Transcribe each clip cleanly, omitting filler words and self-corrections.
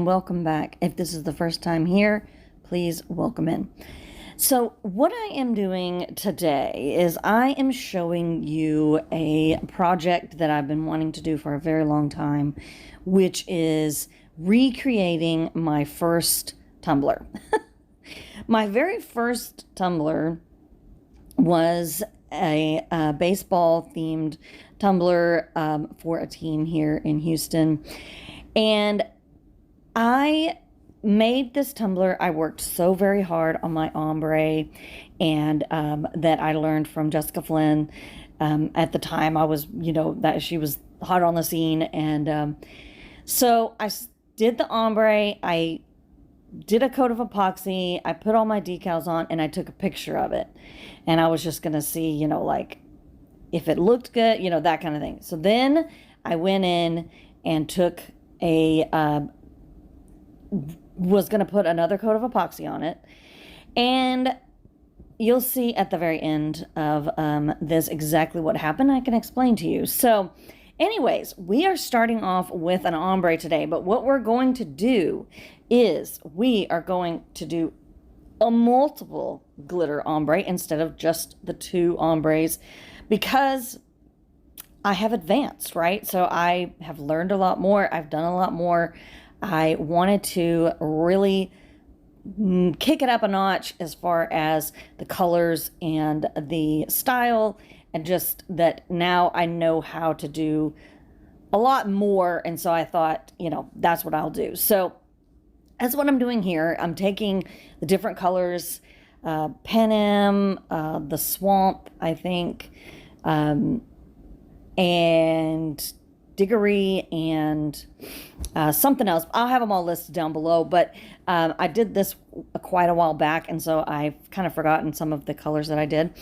welcome back. If this is the first time here, please welcome in. So what I am doing today is I am showing you a project that I've been wanting to do for a very long time, which is recreating my first tumbler. My very first tumbler was a baseball themed tumbler for a team here in Houston. And I made this tumbler. I worked so very hard on my ombre, and that I learned from Jessica Flynn. At the time I was, that she was hot on the scene. And so I did the ombre. I did a coat of epoxy. I put all my decals on and I took a picture of it. And I was just going to see, like if it looked good, that kind of thing. So then I went in and took was going to put another coat of epoxy on it. And you'll see at the very end of this exactly what happened. I can explain to you. So anyways, we are starting off with an ombre today, but what we're going to do is we are going to do a multiple glitter ombre instead of just the two ombres, because I have advanced, right? So I have learned a lot more. I've done a lot more. I wanted to really kick it up a notch as far as the colors and the style, and just that now I know how to do a lot more. And so I thought, that's what I'll do. So that's what I'm doing here. I'm taking the different colors, Panem, the swamp, I think, and Diggory, and something else. I'll have them all listed down below, but I did this quite a while back, and so I've kind of forgotten some of the colors that I did.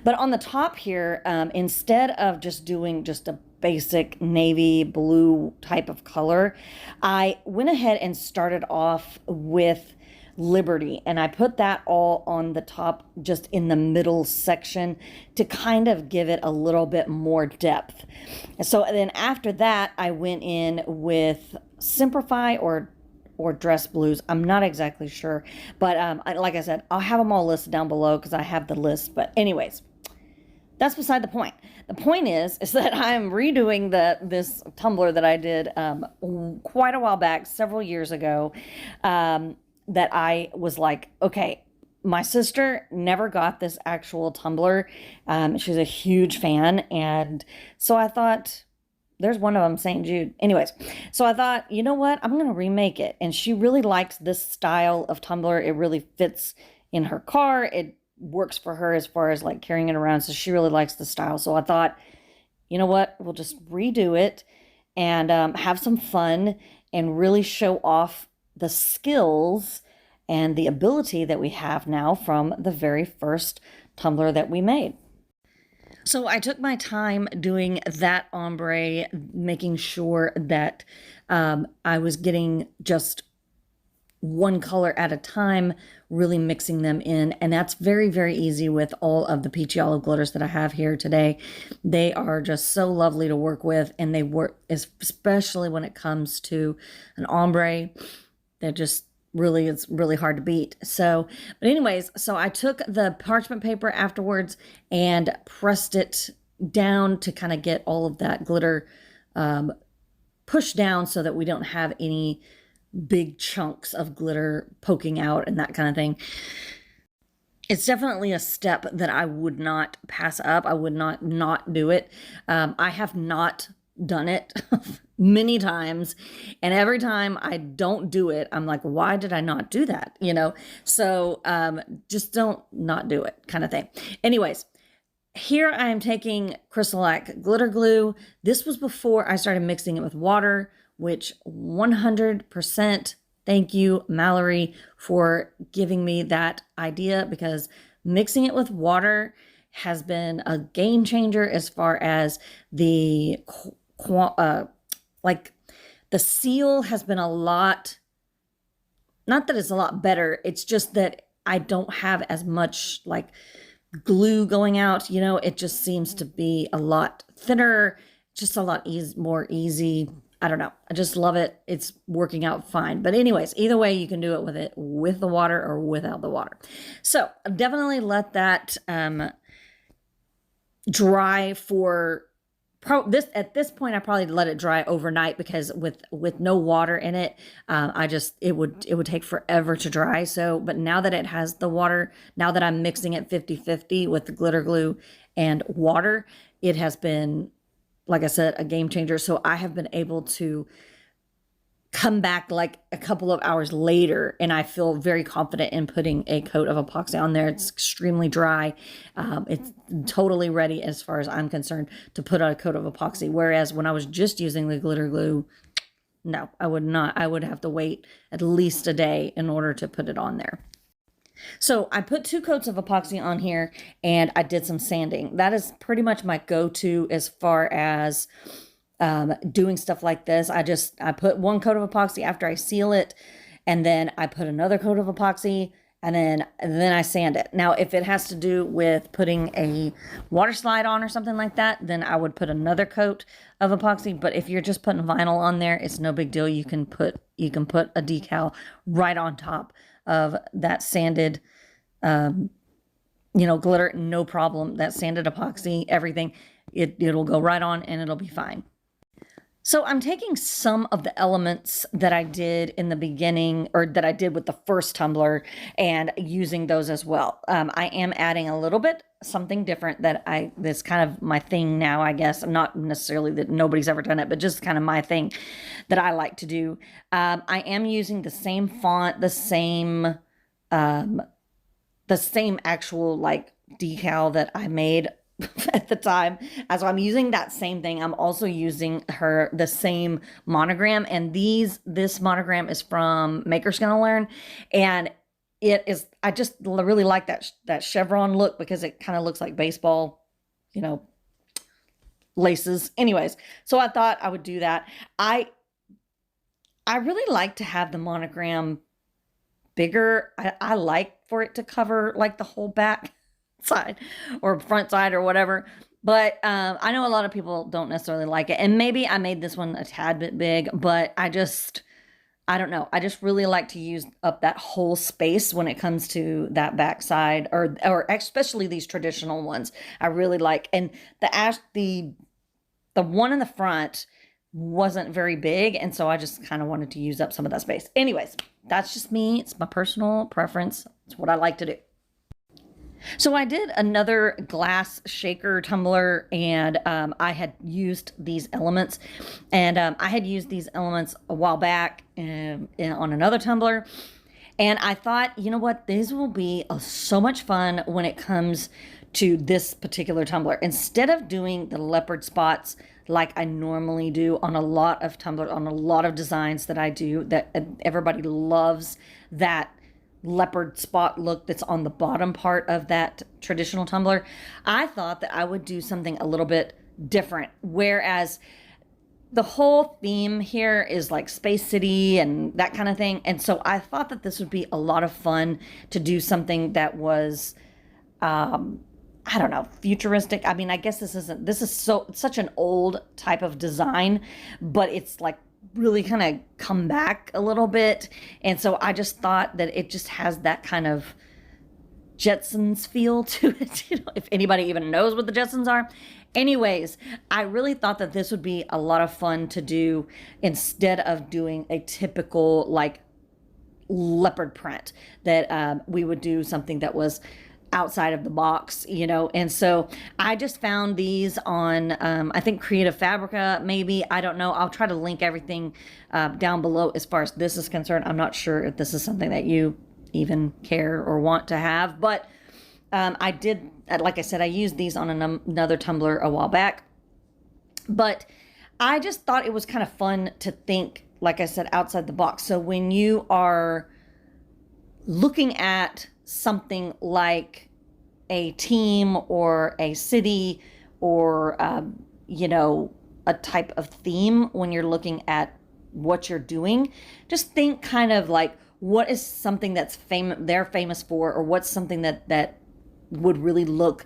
But on the top here, instead of just doing just a basic navy blue type of color, I went ahead and started off with Liberty, and I put that all on the top, just in the middle section, to kind of give it a little bit more depth. So then after that, I went in with Simplify or Dress Blues. I'm not exactly sure, but like I said, I'll have them all listed down below because I have the list. But anyways, that's beside the point. The point is that I'm redoing this tumbler that I did quite a while back, several years ago. That I was like, okay, my sister never got this actual tumbler. She's a huge fan. And so I thought, there's one of them, St. Jude. Anyways, so I thought, you know what? I'm going to remake it. And she really likes this style of tumbler. It really fits in her car. It works for her as far as like carrying it around. So she really likes the style. So I thought, you know what? We'll just redo it and have some fun and really show off the skills and the ability that we have now from the very first tumbler that we made. So I took my time doing that ombre, making sure that I was getting just one color at a time, really mixing them in. And that's very, very easy with all of the peachy olive glitters that I have here today. They are just so lovely to work with, and they work, especially when it comes to an ombre. They're just really, it's really hard to beat. So, but anyways, so I took the parchment paper afterwards and pressed it down to kind of get all of that glitter pushed down so that we don't have any big chunks of glitter poking out and that kind of thing. It's definitely a step that I would not pass up. I would not do it. I have not done it many times, and every time I don't do it, I'm like, why did I not do that? So just not do it, kind of thing. Anyways, here I am taking Crystal-Lac glitter glue. This was before I started mixing it with water, which 100% thank you, Mallory, for giving me that idea, because mixing it with water has been a game changer as far as the like the seal has been a lot, not that it's a lot better, it's just that I don't have as much like glue going out, it just seems to be a lot thinner, just a lot more easy I don't know. I just love it. It's working out fine. But anyways, either way, you can do it with the water or without the water. So definitely let that dry for at this point. I probably let it dry overnight, because with no water in it, it would take forever to dry. So, but now that it has the water, now that I'm mixing it 50-50 with the glitter glue and water, it has been, like I said, a game changer. So I have been able to come back like a couple of hours later, and I feel very confident in putting a coat of epoxy on there. It's extremely dry. It's totally ready, as far as I'm concerned, to put on a coat of epoxy. Whereas when I was just using the glitter glue, no, I would not. I would have to wait at least a day in order to put it on there. So I put 2 coats of epoxy on here, and I did some sanding. That is pretty much my go-to as far as doing stuff like this. I put 1 coat of epoxy after I seal it, and then I put another coat of epoxy, and then I sand it. Now, if it has to do with putting a water slide on or something like that, then I would put another coat of epoxy. But if you're just putting vinyl on there, it's no big deal. You can put a decal right on top of that sanded, glitter, no problem. That sanded epoxy, everything, it'll go right on and it'll be fine. So I'm taking some of the elements that I did in the beginning, or that I did with the first tumbler, and using those as well. I am adding a little bit something different that's kind of my thing now, I guess. Not necessarily that nobody's ever done it, but just kind of my thing that I like to do. I am using the same font, the same actual like decal that I made at the time. As I'm using that same thing, I'm also using the same monogram, and this monogram is from Maker's Gonna Learn, and I just really like that chevron look, because it kind of looks like baseball, laces. Anyways, so I thought I would do that. I really like to have the monogram bigger. I like for it to cover like the whole back side or front side or whatever, but I know a lot of people don't necessarily like it, and maybe I made this one a tad bit big, but I don't know. I just really like to use up that whole space when it comes to that back side, or especially these traditional ones. I really like, and the one in the front wasn't very big, and so I just kind of wanted to use up some of that space. Anyways, that's just me. It's my personal preference. It's what I like to do. So I did another glass shaker tumbler, and I had used these elements, and I had used these elements a while back on another tumbler, and I thought, you know what, these will be so much fun when it comes to this particular tumbler. Instead of doing the leopard spots like I normally do on a lot of tumblers, on a lot of designs that I do, that everybody loves, that leopard spot look that's on the bottom part of that traditional tumbler, I thought that I would do something a little bit different. Whereas the whole theme here is like Space City and that kind of thing. And so I thought that this would be a lot of fun to do something that was, I don't know, futuristic. I mean, I guess this is such an old type of design, but it's like really kind of come back a little bit. And so I just thought that it just has that kind of Jetsons feel to it, if anybody even knows what the Jetsons are. Anyways, I really thought that this would be a lot of fun to do instead of doing a typical like leopard print, that we would do something that was outside of the box, and so I just found these on I think Creative Fabrica, maybe, I don't know. I'll try to link everything down below as far as this is concerned. I'm not sure if this is something that you even care or want to have, but I did, like I said, I used these on another tumbler a while back, but I just thought it was kind of fun to think, like I said, outside the box. So when you are looking at something like a team or a city or, a type of theme, when you're looking at what you're doing, just think kind of like, what is something that's they're famous for, or what's something that would really look,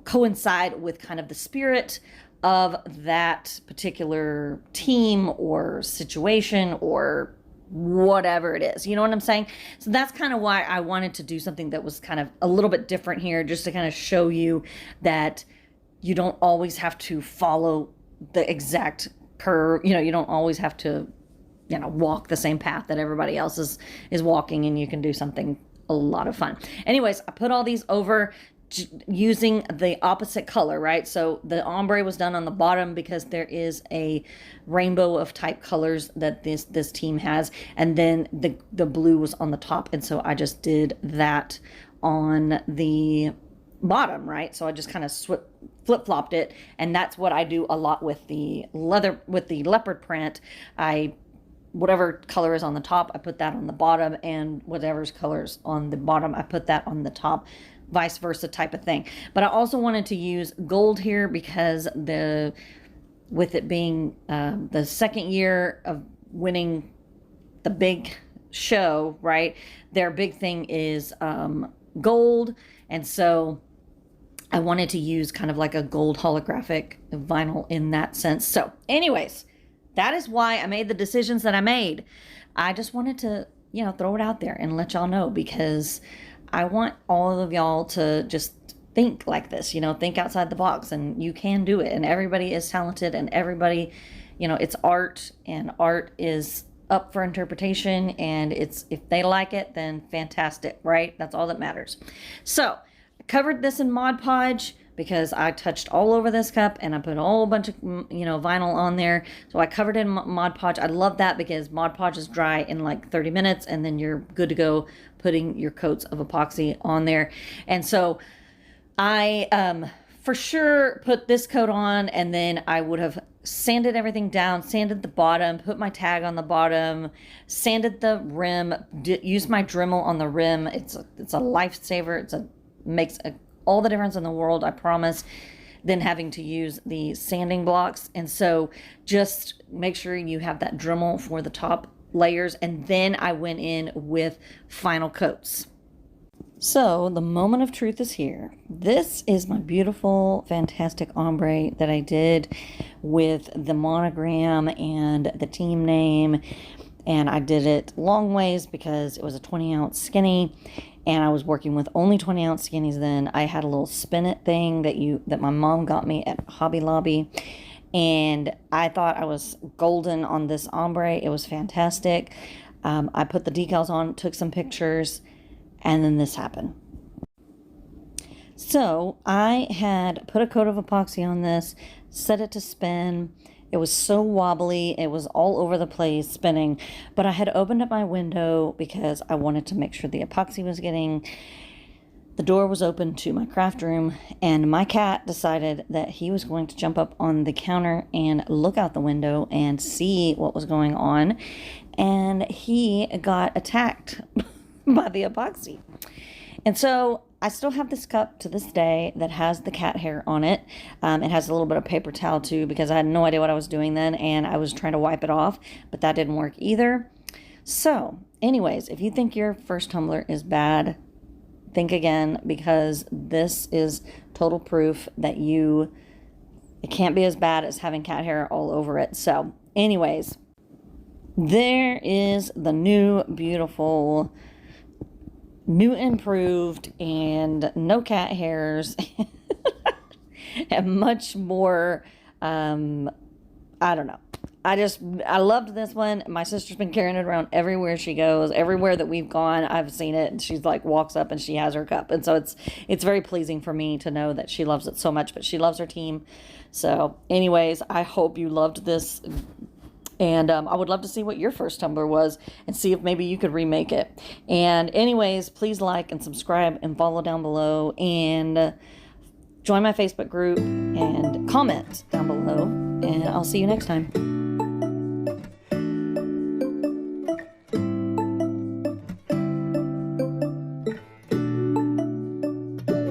coincide with kind of the spirit of that particular team or situation or whatever it is. You know what I'm saying? So that's kind of why I wanted to do something that was kind of a little bit different here, just to kind of show you that you don't always have to follow the exact curve. You know, you don't always have to, you know, walk the same path that everybody else is walking, and you can do something a lot of fun. Anyways, I put all these over using the opposite color, right? So the ombre was done on the bottom because there is a rainbow of type colors that this team has, and then the blue was on the top, and so I just did that on the bottom, right? So I just kind of flip-flopped it, and that's what I do a lot with the leopard print. Whatever color is on the top, I put that on the bottom, and whatever's colors on the bottom, I put that on the top, vice versa type of thing. But I also wanted to use gold here because with it being the second year of winning the big show, right? Their big thing is gold, and so I wanted to use kind of like a gold holographic vinyl in that sense. So anyways, that is why I made the decisions that I made. I just wanted to, you know, throw it out there and let y'all know, because I want all of y'all to just think like this, you know, think outside the box, and you can do it. And everybody is talented, and everybody, you know, it's art, and art is up for interpretation, and if they like it, then fantastic, right? That's all that matters. So I covered this in Mod Podge because I touched all over this cup, and I put a whole bunch of, you know, vinyl on there. So I covered it in Mod Podge. I love that because Mod Podge is dry in like 30 minutes, and then you're good to go putting your coats of epoxy on there. And so I for sure put this coat on, and then I would have sanded everything down, sanded the bottom, put my tag on the bottom, sanded the rim, used my Dremel on the rim. It's a lifesaver. Makes all the difference in the world, I promise, than having to use the sanding blocks. And so just make sure you have that Dremel for the top layers, and then I went in with final coats. So the moment of truth is here. This is my beautiful, fantastic ombre that I did with the monogram and the team name, and I did it long ways because it was a 20-ounce skinny, and I was working with only 20-ounce skinnies then. I had a little spin it thing that my mom got me at Hobby Lobby, and I thought I was golden on this ombre. It was fantastic. I put the decals on, took some pictures, and then this happened. So I had put a coat of epoxy on this, set it to spin. It was so wobbly. It was all over the place spinning, but I had opened up my window because I wanted to make sure the epoxy was getting. The door was open to my craft room, and my cat decided that he was going to jump up on the counter and look out the window and see what was going on, and he got attacked by the epoxy. And so I still have this cup to this day that has the cat hair on it. It has a little bit of paper towel too, because I had no idea what I was doing then, and I was trying to wipe it off, but that didn't work either. So anyways, if you think your first tumbler is bad, think again, because this is total proof that it can't be as bad as having cat hair all over it. So anyways, there is the new beautiful, new improved, and no cat hairs and much more. I don't know. I loved this one. My sister's been carrying it around everywhere she goes. Everywhere that we've gone, I've seen it, and she's like walks up and she has her cup. And so it's very pleasing for me to know that she loves it so much, but she loves her team. So anyways, I hope you loved this. And I would love to see what your first tumbler was and see if maybe you could remake it. And anyways, please like and subscribe and follow down below, and join my Facebook group and comment down below. And I'll see you next time.